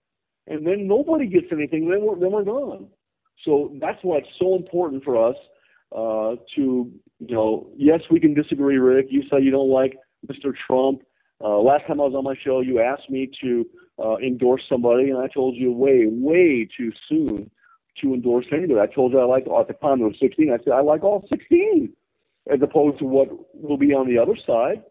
and then nobody gets anything. Then we're gone. So that's why it's so important for us to, yes, we can disagree, Rick. You say you don't like Mr. Trump. Last time I was on my show, you asked me to endorse somebody, and I told you way too soon to endorse anybody. I told you I liked, at the time there was 16, I said I like all 16, as opposed to what will be on the other side.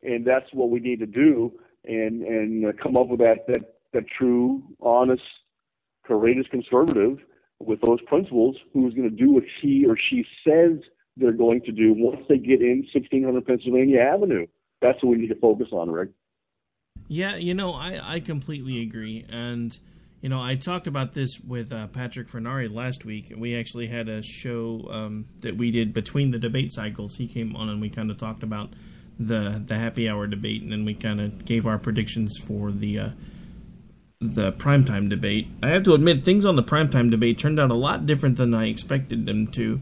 And that's what we need to do and come up with that true, honest, courageous conservative with those principles who's going to do what he or she says they're going to do once they get in 1600 Pennsylvania Avenue. That's what we need to focus on, Rick. Yeah, I completely agree. And, I talked about this with Patrick Fernari last week. We actually had a show that we did between the debate cycles. He came on and we kind of talked about the happy hour debate, and then we kind of gave our predictions for the primetime debate. I have to admit, things on the primetime debate turned out a lot different than I expected them to.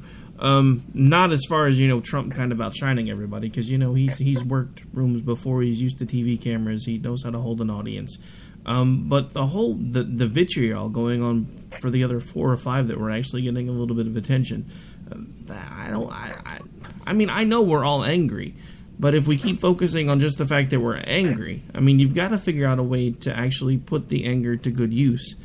Not as far as, Trump kind of outshining everybody, because, he's worked rooms before, he's used to TV cameras, he knows how to hold an audience. But the vitriol going on for the other 4 or 5 that were actually getting a little bit of attention, I know we're all angry, but if we keep focusing on just the fact that we're angry, you've got to figure out a way to actually put the anger to good use.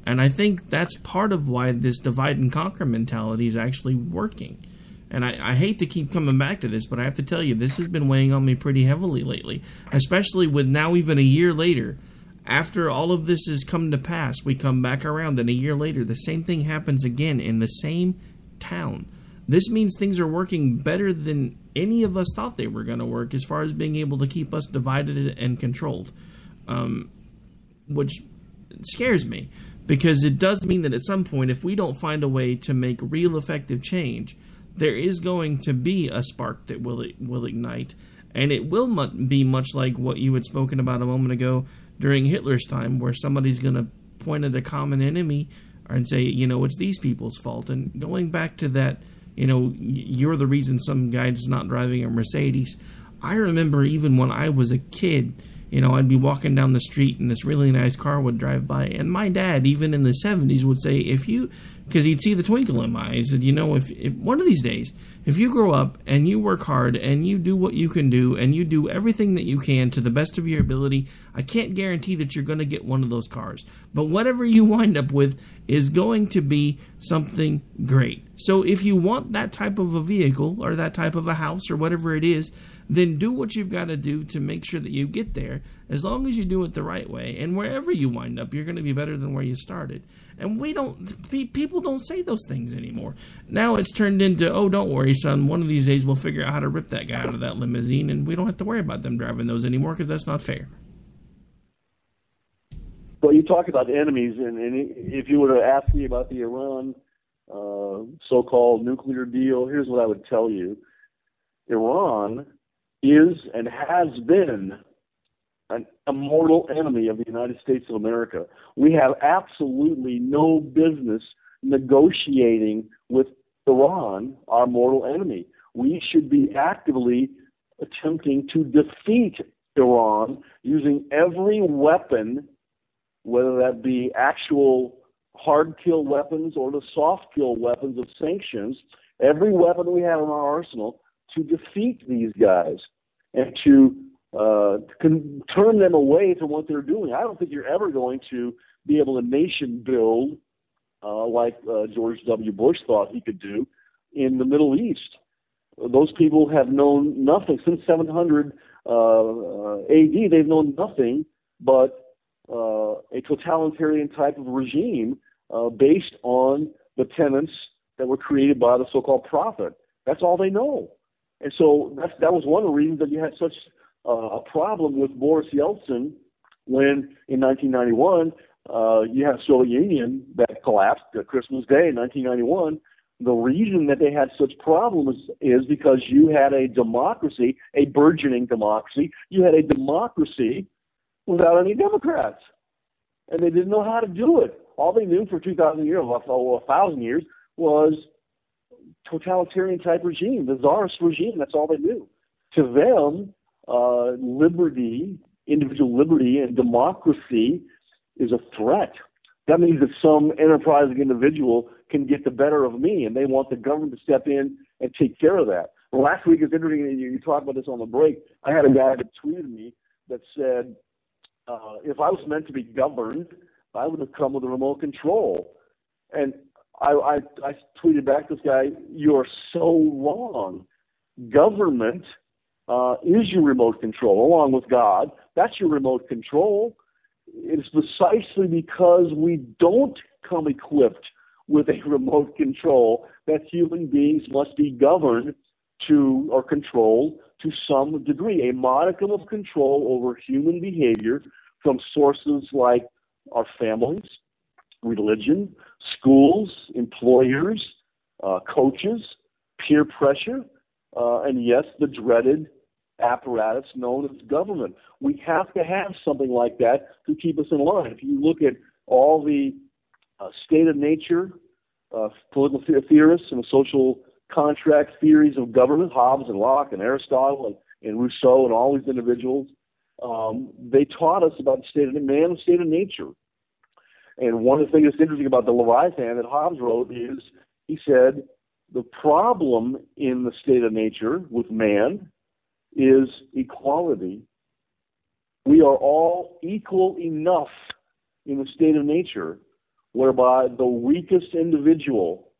And I think that's part of why this divide and conquer mentality is actually working. And I hate to keep coming back to this, but I have to tell you, this has been weighing on me pretty heavily lately, especially with now even a year later. After all of this has come to pass, we come back around, and a year later, the same thing happens again in the same town. This means things are working better than any of us thought they were going to work as far as being able to keep us divided and controlled, which scares me. Because it does mean that at some point, if we don't find a way to make real effective change, there is going to be a spark that will ignite. And it will be much like what you had spoken about a moment ago during Hitler's time, where somebody's going to point at a common enemy and say, it's these people's fault. And going back to that, you're the reason some guy's not driving a Mercedes. I remember even when I was a kid, I'd be walking down the street and this really nice car would drive by. And my dad, even in the 70s, would say, because he'd see the twinkle in my eyes, he said, if one of these days, if you grow up and you work hard and you do what you can do and you do everything that you can to the best of your ability, I can't guarantee that you're going to get one of those cars. But whatever you wind up with is going to be something great. So if you want that type of a vehicle or that type of a house or whatever it is, then do what you've got to do to make sure that you get there, as long as you do it the right way. And wherever you wind up, you're going to be better than where you started. And people don't say those things anymore. Now it's turned into, oh, don't worry, son, one of these days we'll figure out how to rip that guy out of that limousine, and we don't have to worry about them driving those anymore because that's not fair. Well, you talk about the enemies, and if you were to ask me about the Iran so-called nuclear deal, here's what I would tell you. Iran is and has been a mortal enemy of the United States of America. We have absolutely no business negotiating with Iran, our mortal enemy. We should be actively attempting to defeat Iran using every weapon, whether that be actual hard kill weapons or the soft kill weapons of sanctions, every weapon we have in our arsenal to defeat these guys and to turn them away from what they're doing. I don't think you're ever going to be able to nation build like George W. Bush thought he could do in the Middle East. Those people have known nothing since 700 AD. They've known nothing but a totalitarian type of regime based on the tenets that were created by the so-called prophet. That's all they know. And so that was one of the reasons that you had such a problem with Boris Yeltsin when, in 1991, you had the Soviet Union that collapsed Christmas Day in 1991. The reason that they had such problems is because you had a democracy, a burgeoning democracy. You had a democracy without any Democrats. And they didn't know how to do it. All they knew for 2,000 years, or 1,000 years, was totalitarian type regime, the czarist regime. That's all they knew. To them, liberty, individual liberty and democracy is a threat. That means that some enterprising individual can get the better of me, and they want the government to step in and take care of that. Well, last week, it's interesting, you talked about this on the break. I had a guy that tweeted me that said, if I was meant to be governed, I would have come with a remote control. And I tweeted back to this guy, you're so wrong. Government is your remote control, along with God. That's your remote control. It's precisely because we don't come equipped with a remote control that human beings must be governed to or controlled to some degree, a modicum of control over human behavior from sources like our families, religion, schools, employers, coaches, peer pressure, and yes, the dreaded apparatus known as government. We have to have something like that to keep us in line. If you look at all the state of nature, political theorists and the social contract theories of government, Hobbes and Locke and Aristotle and Rousseau and all these individuals, they taught us about the state of man, the state of nature. And one of the things that's interesting about the Leviathan that Hobbes wrote is, he said, the problem in the state of nature with man is equality. We are all equal enough in the state of nature whereby the weakest individual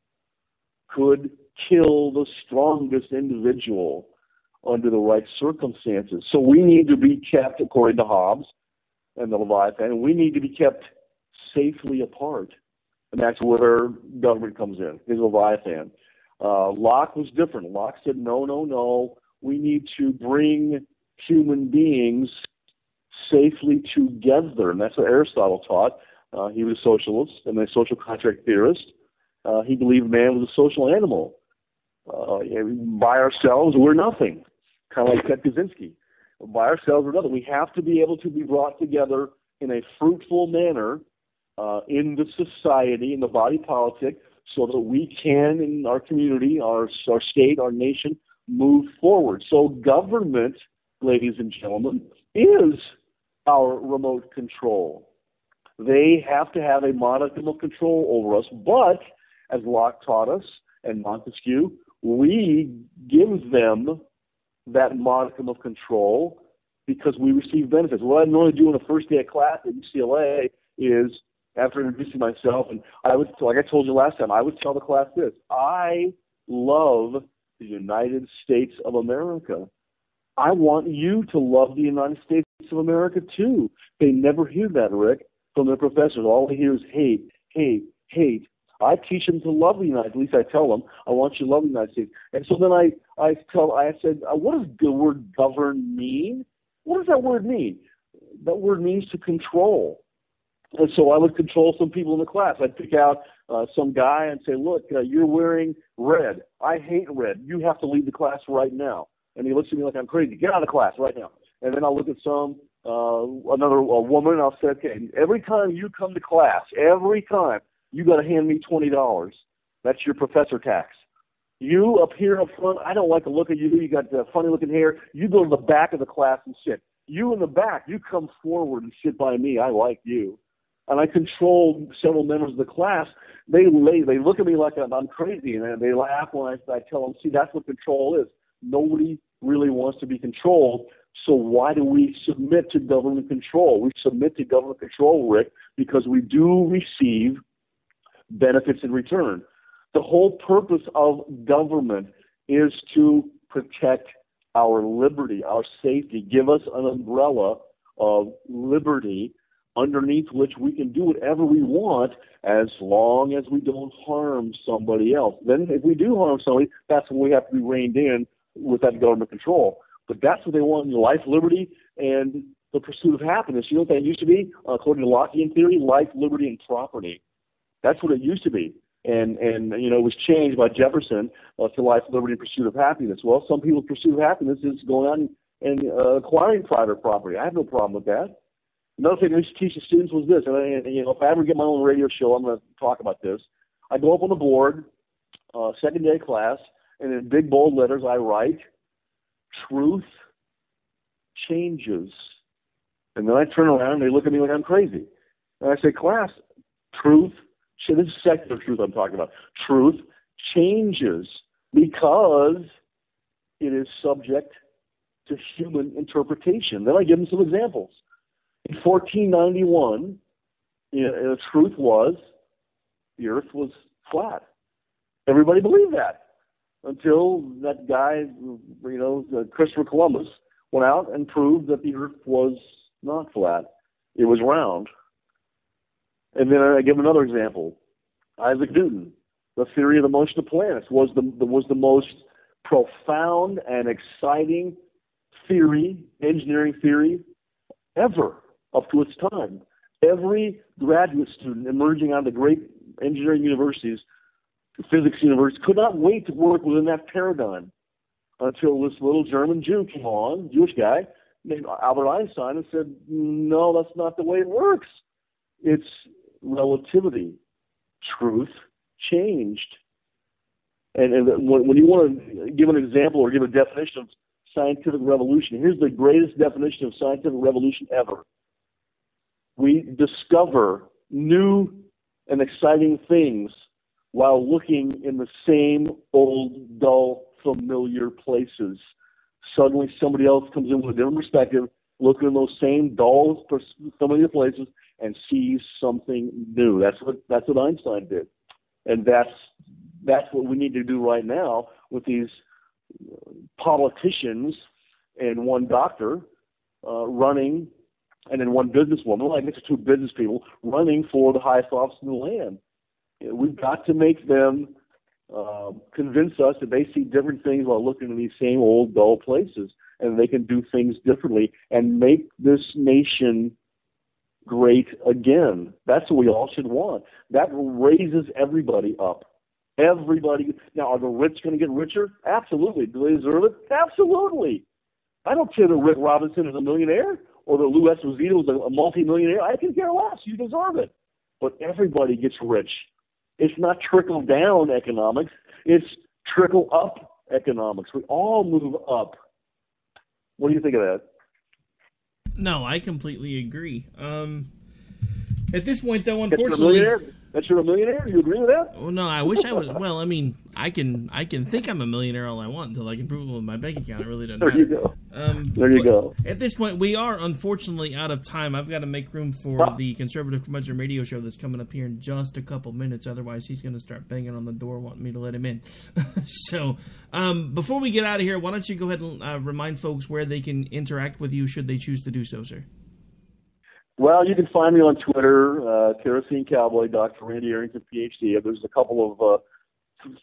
could kill the strongest individual under the right circumstances. So we need to be kept, according to Hobbes and the Leviathan, we need to be kept safely apart. And that's where government comes in, his Leviathan. Locke was different. Locke said, no, we need to bring human beings safely together. And that's what Aristotle taught. He was a socialist and a social contract theorist. He believed man was a social animal. By ourselves, we're nothing. Kind of like Ted Kaczynski. By ourselves, we're nothing. We have to be able to be brought together in a fruitful manner in the society, in the body politic, so that we can, in our community, our state, our nation, move forward. So government, ladies and gentlemen, is our remote control. They have to have a modicum of control over us, but as Locke taught us and Montesquieu, we give them that modicum of control because we receive benefits. What I normally do on the first day of class at UCLA is, after introducing myself, and I would, like I told you last time, I would tell the class this: I love the United States of America. I want you to love the United States of America too. They never hear that, Rick, from their professors. All they hear is hate, hate, hate. I teach them to love the United States. At least I tell them, I want you to love the United States. And so then I said, what does the word govern mean? What does that word mean? That word means to control. And so I would control some people in the class. I'd pick out some guy and say, look, you're wearing red. I hate red. You have to leave the class right now. And he looks at me like I'm crazy. Get out of the class right now. And then I'll look at a woman, and I'll say, okay, every time you come to class, every time, you got to hand me $20. That's your professor tax. You up here up front, I don't like the look of you. You got funny-looking hair. You go to the back of the class and sit. You in the back, you come forward and sit by me. I like you. And I control several members of the class. They look at me like I'm crazy, and they laugh when I tell them, see, that's what control is. Nobody really wants to be controlled, so why do we submit to government control? We submit to government control, Rick, because we do receive benefits in return. The whole purpose of government is to protect our liberty, our safety, give us an umbrella of liberty underneath which we can do whatever we want as long as we don't harm somebody else. Then if we do harm somebody, that's when we have to be reined in with that government control. But that's what they want in life, liberty, and the pursuit of happiness. You know what that used to be? According to Lockean theory, life, liberty, and property. That's what it used to be. And it was changed by Jefferson to life, liberty, and pursuit of happiness. Well, some people's pursuit of happiness is going out and acquiring private property. I have no problem with that. Another thing I used to teach the students was this, and if I ever get my own radio show, I'm going to talk about this. I go up on the board, second day of class, and in big bold letters I write, truth changes. And then I turn around and they look at me like I'm crazy. And I say, class, truth, this is secular truth I'm talking about. Truth changes because it is subject to human interpretation. Then I give them some examples. In 1491, the truth was the earth was flat. Everybody believed that until that guy, Christopher Columbus, went out and proved that the earth was not flat. It was round. And then I give another example. Isaac Newton, the theory of the motion of planets, was the most profound and exciting theory, engineering theory, ever up to its time. Every graduate student emerging out of the great engineering universities, physics universities, could not wait to work within that paradigm until this little German Jew came on, Jewish guy, named Albert Einstein, and said, no, that's not the way it works. It's relativity. Truth changed. And when you want to give an example or give a definition of scientific revolution, here's the greatest definition of scientific revolution ever. We discover new and exciting things while looking in the same old, dull, familiar places. Suddenly somebody else comes in with a different perspective, looking in those same dull, familiar places, and sees something new. That's what Einstein did. And that's what we need to do right now with these politicians and one doctor running, and then one businesswoman, like it's two business people, running for the highest office in the land. We've got to make them convince us that they see different things while looking at these same old, dull places, and they can do things differently and make this nation great again. That's what we all should want. That raises everybody up. Everybody. Now, are the rich going to get richer? Absolutely. Do they deserve it? Absolutely. I don't care that Rick Robinson is a millionaire or that Lou Esposito is a multi-millionaire. I can care less. You deserve it. But everybody gets rich. It's not trickle-down economics. It's trickle-up economics. We all move up. What do you think of that? No, I completely agree. At this point, though, unfortunately... That you're a millionaire? You agree with that? Oh, no, I wish I was. Well, I mean, I can think I'm a millionaire all I want until I can prove it with my bank account. It really doesn't matter. There you go. There you go. At this point, we are unfortunately out of time. I've got to make room for the Conservative Curmudgeon radio show that's coming up here in just a couple minutes. Otherwise, he's going to start banging on the door wanting me to let him in. So, before we get out of here, why don't you go ahead and remind folks where they can interact with you should they choose to do so, sir? Well, you can find me on Twitter, Kerosene Cowboy, Dr. Randy Arrington, PhD. There's a couple of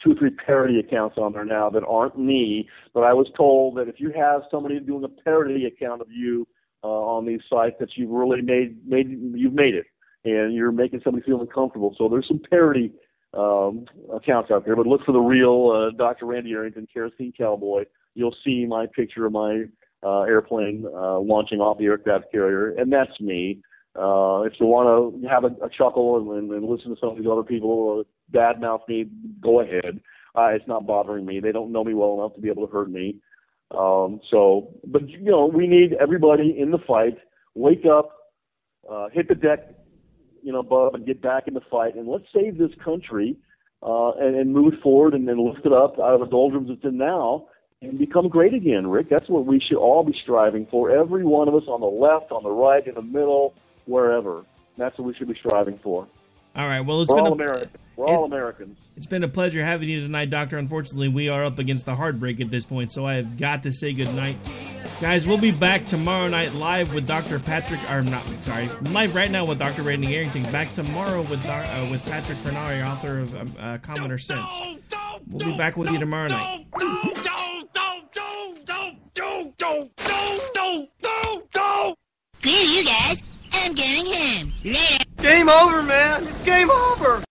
2 or 3 parody accounts on there now that aren't me, but I was told that if you have somebody doing a parody account of you on these sites, that you've really you've made it, and you're making somebody feel uncomfortable. So there's some parody accounts out there, but look for the real Dr. Randy Arrington, Kerosene Cowboy. You'll see my picture of my airplane launching off the aircraft carrier, and that's me. If you want to have a chuckle and listen to some of these other people badmouth me, go ahead. It's not bothering me. They don't know me well enough to be able to hurt me. But we need everybody in the fight. Wake up, hit the deck, Bub, and get back in the fight, and let's save this country and move it forward and then lift it up out of the doldrums it's in now and become great again, Rick. That's what we should all be striving for, every one of us, on the left, on the right, in the middle, wherever. That's what we should be striving for. All right, well, We're all Americans. It's been a pleasure having you tonight, Doctor. Unfortunately, we are up against the heartbreak at this point, so I have got to say goodnight. Guys, we'll be back tomorrow night live with Dr. Patrick, live right now with Dr. Randy Arrington. Back tomorrow with Patrick Fernari, author of Common Sense. We'll be back with you tomorrow night. Screw you guys. I'm going home. Later. Game over, man. It's game over.